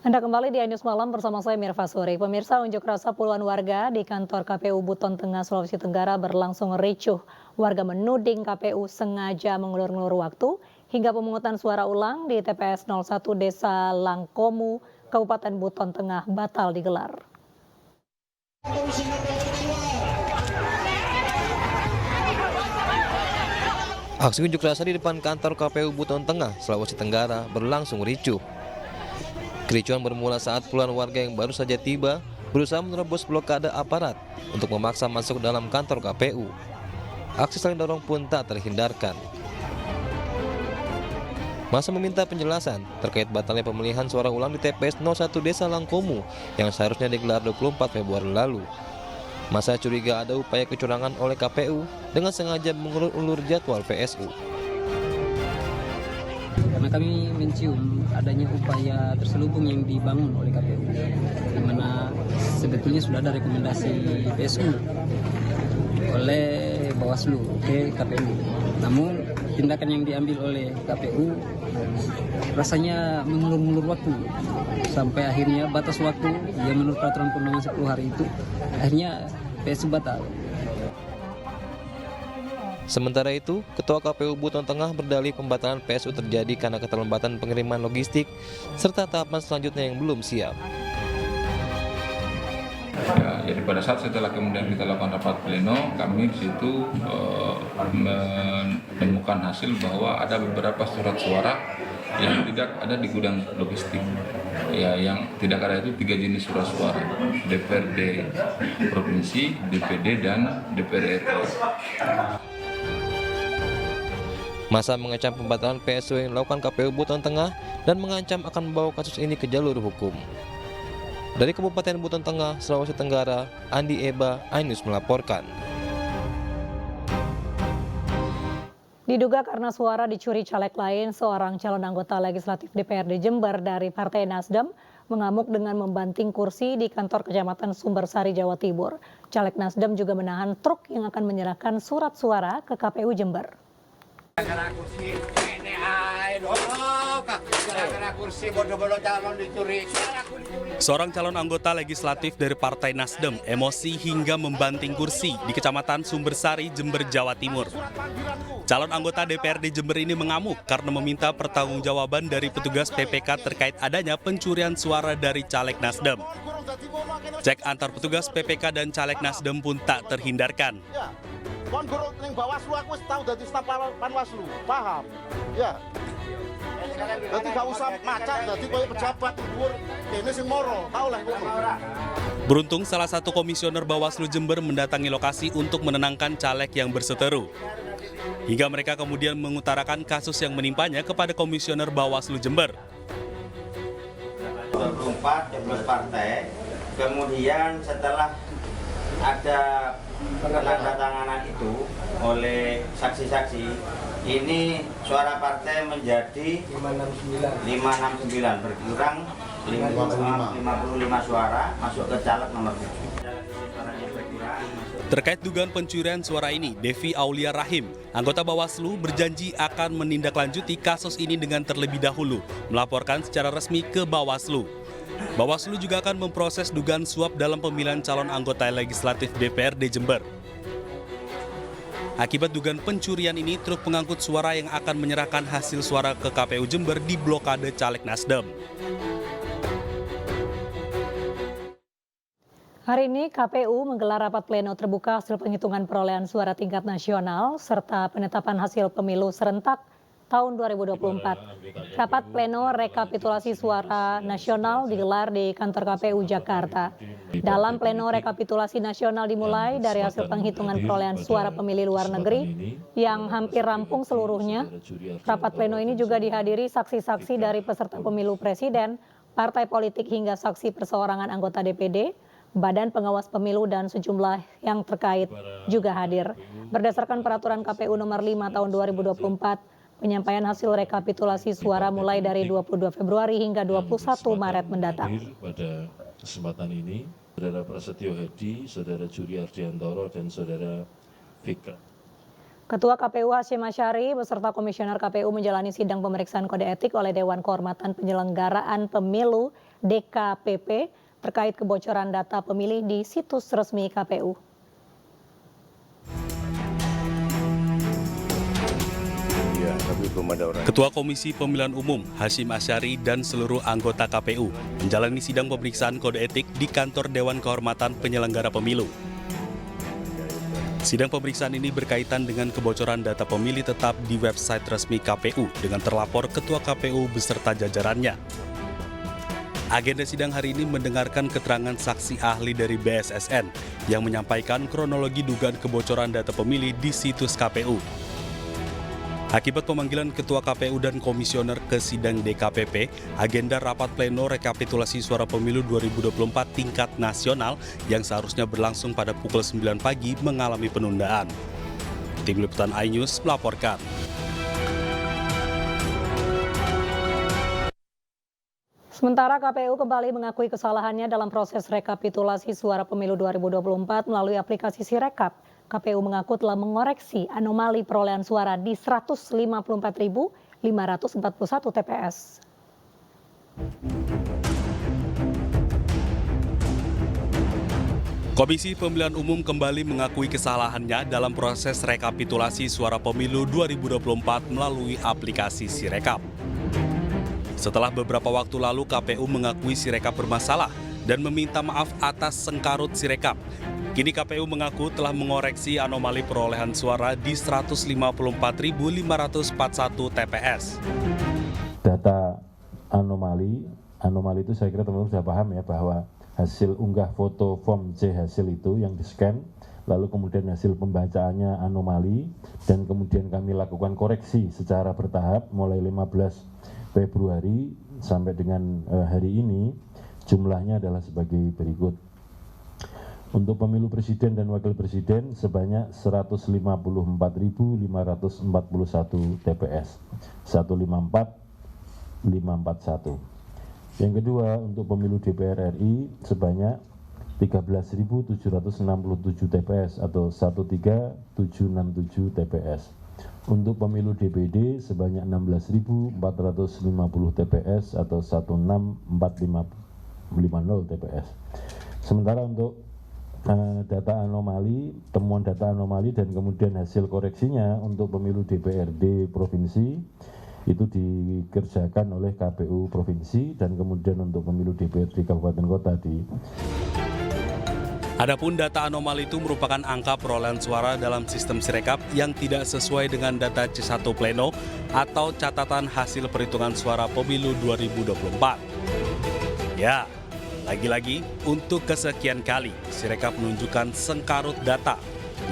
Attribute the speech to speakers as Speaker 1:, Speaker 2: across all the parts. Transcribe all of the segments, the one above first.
Speaker 1: Anda kembali di iNews Malam bersama saya Mirva Suri. Pemirsa, unjuk rasa puluhan warga di kantor KPU Buton Tengah, Sulawesi Tenggara berlangsung ricuh. Warga menuding KPU sengaja mengulur-ngulur waktu hingga pemungutan suara ulang di TPS 01 Desa Langkomu, Kabupaten Buton Tengah batal digelar.
Speaker 2: Aksi unjuk rasa di depan kantor KPU Buton Tengah, Sulawesi Tenggara berlangsung ricuh. Kericuhan bermula saat puluhan warga yang baru saja tiba berusaha menerobos blokade aparat untuk memaksa masuk dalam kantor KPU. Aksi saling dorong pun tak terhindarkan. Masa meminta penjelasan terkait batalnya pemilihan suara ulang di TPS 01 Desa Langkomu yang seharusnya digelar 24 Februari lalu. Masa curiga ada upaya kecurangan oleh KPU dengan sengaja mengulur-ulur jadwal PSU.
Speaker 3: Karena kami mencium adanya upaya terselubung yang dibangun oleh KPU, di mana sebetulnya sudah ada rekomendasi PSU oleh Bawaslu ke KPU. Namun tindakan yang diambil oleh KPU rasanya mengulur-ngulur waktu sampai akhirnya batas waktu yang menurut peraturan perundangan 10 hari itu akhirnya PSU batal.
Speaker 2: Sementara itu, Ketua KPU Buton Tengah berdalih pembatalan PSU terjadi karena keterlambatan pengiriman logistik serta tahapan selanjutnya yang belum siap.
Speaker 4: Ya, jadi pada saat setelah kemudian kita lakukan rapat pleno, kami di situ menemukan hasil bahwa ada beberapa surat suara yang tidak ada di gudang logistik. Ya, yang tidak ada itu 3 jenis surat suara: DPRD provinsi, DPD, dan DPR RI.
Speaker 2: Masa mengecam pembatalan PSU yang dilakukan KPU Buton Tengah dan mengancam akan membawa kasus ini ke jalur hukum. Dari Kabupaten Buton Tengah, Sulawesi Tenggara, Andi Eba, iNews melaporkan.
Speaker 1: Diduga karena suara dicuri caleg lain, seorang calon anggota legislatif DPRD Jember dari Partai Nasdem mengamuk dengan membanting kursi di kantor Kecamatan Sumbersari, Jawa Timur. Caleg Nasdem juga menahan truk yang akan menyerahkan surat suara ke KPU Jember.
Speaker 5: Seorang calon anggota legislatif dari Partai Nasdem emosi hingga membanting kursi di Kecamatan Sumbersari, Jember, Jawa Timur. Calon anggota DPRD Jember ini mengamuk karena meminta pertanggungjawaban dari petugas PPK terkait adanya pencurian suara dari caleg Nasdem. Cek antar petugas PPK dan caleg Nasdem pun tak terhindarkan.
Speaker 6: Kon guru ning Bawaslu aku wis tau dadi staf Panwaslu, paham? Ya. Dadi gak usah macak dadi koyo pejabat dhuwur kene sing moro, tau lah ngono.
Speaker 5: Beruntung salah satu komisioner Bawaslu Jember mendatangi lokasi untuk menenangkan caleg yang berseteru. Hingga mereka kemudian mengutarakan kasus yang menimpanya kepada komisioner Bawaslu Jember.
Speaker 7: 24 jumlah partai, kemudian setelah ada penandatanganan itu oleh saksi-saksi, ini suara partai menjadi 569 berkurang 55 suara masuk ke caleg nomor 7.
Speaker 5: Terkait dugaan pencurian suara ini, Devi Aulia Rahim, anggota Bawaslu, berjanji akan menindaklanjuti kasus ini dengan terlebih dahulu, melaporkan secara resmi ke Bawaslu. Bawaslu juga akan memproses dugaan suap dalam pemilihan calon anggota legislatif DPRD Jember. Akibat dugaan pencurian ini, truk pengangkut suara yang akan menyerahkan hasil suara ke KPU Jember diblokade caleg Nasdem.
Speaker 1: Hari ini KPU menggelar rapat pleno terbuka hasil penghitungan perolehan suara tingkat nasional serta penetapan hasil pemilu serentak tahun 2024. Rapat pleno rekapitulasi suara nasional digelar di kantor KPU Jakarta. Dalam pleno rekapitulasi nasional dimulai dari hasil penghitungan perolehan suara pemilih luar negeri yang hampir rampung seluruhnya. Rapat pleno ini juga dihadiri saksi-saksi dari peserta pemilu presiden, partai politik hingga saksi perseorangan anggota DPD, Badan Pengawas Pemilu dan sejumlah yang terkait juga hadir. Berdasarkan peraturan KPU nomor 5 tahun 2024, penyampaian hasil rekapitulasi suara mulai dari 22 Februari hingga 21 Maret mendatang.
Speaker 8: Pada kesempatan ini, Saudara Prasetyo Hedi, Saudara Juri Ardiantoro, dan Saudara Fikra.
Speaker 1: Ketua KPU Hasyim Asyari beserta Komisioner KPU menjalani sidang pemeriksaan kode etik oleh Dewan Kehormatan Penyelenggaraan Pemilu DKPP terkait kebocoran data pemilih di situs resmi KPU.
Speaker 5: Ketua Komisi Pemilihan Umum Hasyim Asyari dan seluruh anggota KPU menjalani sidang pemeriksaan kode etik di kantor Dewan Kehormatan Penyelenggara Pemilu. Sidang pemeriksaan ini berkaitan dengan kebocoran data pemilih tetap di website resmi KPU dengan terlapor Ketua KPU beserta jajarannya. Agenda sidang hari ini mendengarkan keterangan saksi ahli dari BSSN yang menyampaikan kronologi dugaan kebocoran data pemilih di situs KPU. Akibat pemanggilan Ketua KPU dan Komisioner ke sidang DKPP, agenda rapat pleno rekapitulasi suara pemilu 2024 tingkat nasional yang seharusnya berlangsung pada pukul 9 pagi mengalami penundaan. Tim Liputan iNews melaporkan.
Speaker 1: Sementara KPU kembali mengakui kesalahannya dalam proses rekapitulasi suara pemilu 2024 melalui aplikasi Sirekap. KPU mengaku telah mengoreksi anomali perolehan suara di 154.541 TPS.
Speaker 5: Komisi Pemilihan Umum kembali mengakui kesalahannya dalam proses rekapitulasi suara pemilu 2024 melalui aplikasi Sirekap. Setelah beberapa waktu lalu KPU mengakui Sirekap bermasalah dan meminta maaf atas sengkarut Sirekap. Kini KPU mengaku telah mengoreksi anomali perolehan suara di 154.541 TPS.
Speaker 8: Data anomali itu saya kira teman-teman sudah paham ya, bahwa hasil unggah foto form C hasil itu yang di-scan, lalu kemudian hasil pembacaannya anomali, dan kemudian kami lakukan koreksi secara bertahap mulai 15 Februari sampai dengan hari ini. Jumlahnya adalah sebagai berikut. Untuk pemilu presiden dan wakil presiden sebanyak 154.541 TPS, 154.541. Yang kedua, untuk pemilu DPR RI sebanyak 13.767 TPS atau 13767 TPS. Untuk pemilu DPD sebanyak 16.450 TPS atau 16450 TPS. Sementara untuk data anomali, temuan data anomali dan kemudian hasil koreksinya untuk pemilu DPRD provinsi itu dikerjakan oleh KPU provinsi, dan kemudian untuk pemilu DPRD kabupaten kota di.
Speaker 5: Adapun data anomali itu merupakan angka perolehan suara dalam sistem Sirekap yang tidak sesuai dengan data C1 Pleno atau catatan hasil perhitungan suara pemilu 2024. Ya, lagi-lagi, untuk kesekian kali, Sirekap menunjukkan sengkarut data.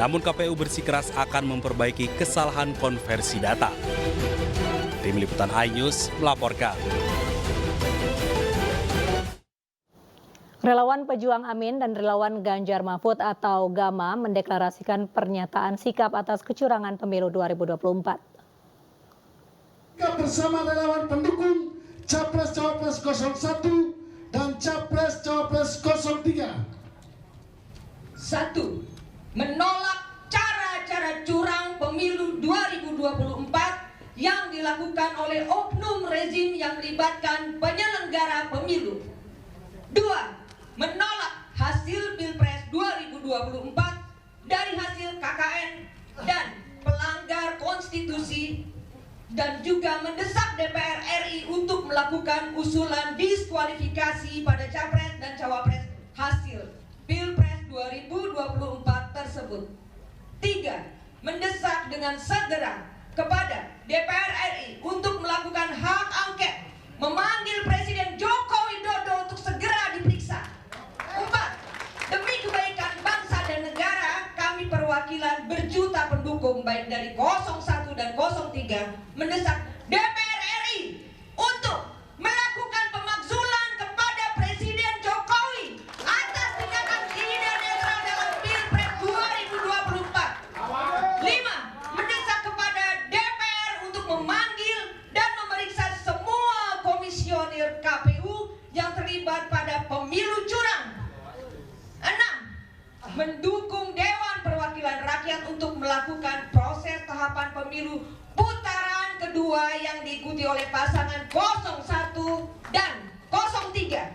Speaker 5: Namun KPU bersikeras akan memperbaiki kesalahan konversi data. Tim Liputan iNews melaporkan.
Speaker 1: Relawan Pejuang Amin dan relawan Ganjar Mahfud atau GAMA mendeklarasikan pernyataan sikap atas kecurangan pemilu 2024.
Speaker 9: Bersama relawan pendukung Capres-Cawapres 01 dan Capres-Cawapres 03.
Speaker 10: 1. Menolak cara-cara curang pemilu 2024 yang dilakukan oleh oknum rezim yang melibatkan penyelenggara pemilu. 2. Menolak hasil Pilpres 2024 dari hasil KKN dan pelanggar konstitusi, dan juga mendesak DPR RI untuk melakukan usulan diskualifikasi pada Capres dan Cawapres hasil Pilpres 2024 tersebut. 3. Mendesak dengan segera kepada DPR RI untuk melakukan hak angket, memanggil Presiden Joko Widodo untuk segera diperiksa. 4. Demi kebaikan bangsa dan negara, kami perwakilan berjuta pendukung baik dari 01 dan 03 mendesak DPR RI untuk melakukan pemakzulan kepada Presiden Jokowi atas tindakan tidak netral dalam Pilpres 2024. 5. Mendesak kepada DPR untuk memanggil dan memeriksa semua komisioner KPU yang terlibat pada pemilu curang. 6. Mendukung Dewan Perwakilan Rakyat untuk melakukan proses menuju putaran kedua yang diikuti oleh pasangan 01 dan 03.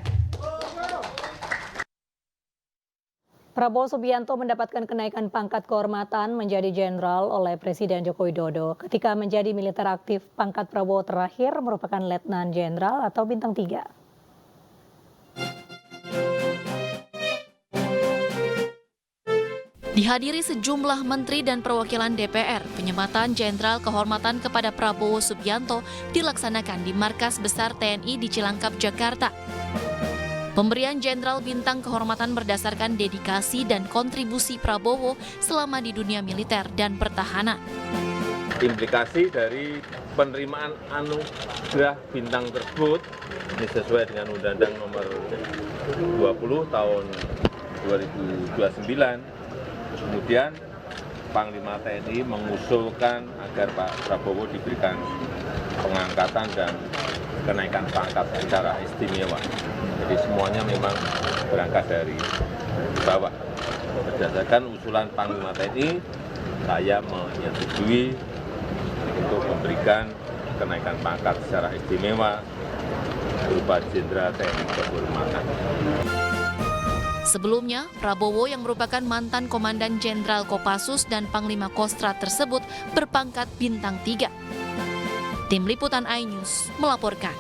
Speaker 1: Prabowo Subianto mendapatkan kenaikan pangkat kehormatan menjadi jenderal oleh Presiden Joko Widodo. Ketika menjadi militer aktif, pangkat Prabowo terakhir merupakan letnan jenderal atau bintang 3.
Speaker 11: Dihadiri sejumlah menteri dan perwakilan DPR, penyematan jenderal kehormatan kepada Prabowo Subianto dilaksanakan di Markas Besar TNI di Cilangkap, Jakarta. Pemberian jenderal bintang kehormatan berdasarkan dedikasi dan kontribusi Prabowo selama di dunia militer dan pertahanan.
Speaker 12: Implikasi dari penerimaan anugerah bintang tersebut ini sesuai dengan Undang-Undang Nomor 20 Tahun 2029. Kemudian Panglima TNI mengusulkan agar Pak Prabowo diberikan pengangkatan dan kenaikan pangkat secara istimewa. Jadi semuanya memang berangkat dari bawah. Berdasarkan usulan Panglima TNI, saya menyetujui untuk memberikan kenaikan pangkat secara istimewa berupa Jenderal TNI kehormatan.
Speaker 11: Sebelumnya, Prabowo yang merupakan mantan Komandan Jenderal Kopassus dan Panglima Kostrat tersebut berpangkat bintang 3. Tim Liputan iNews melaporkan.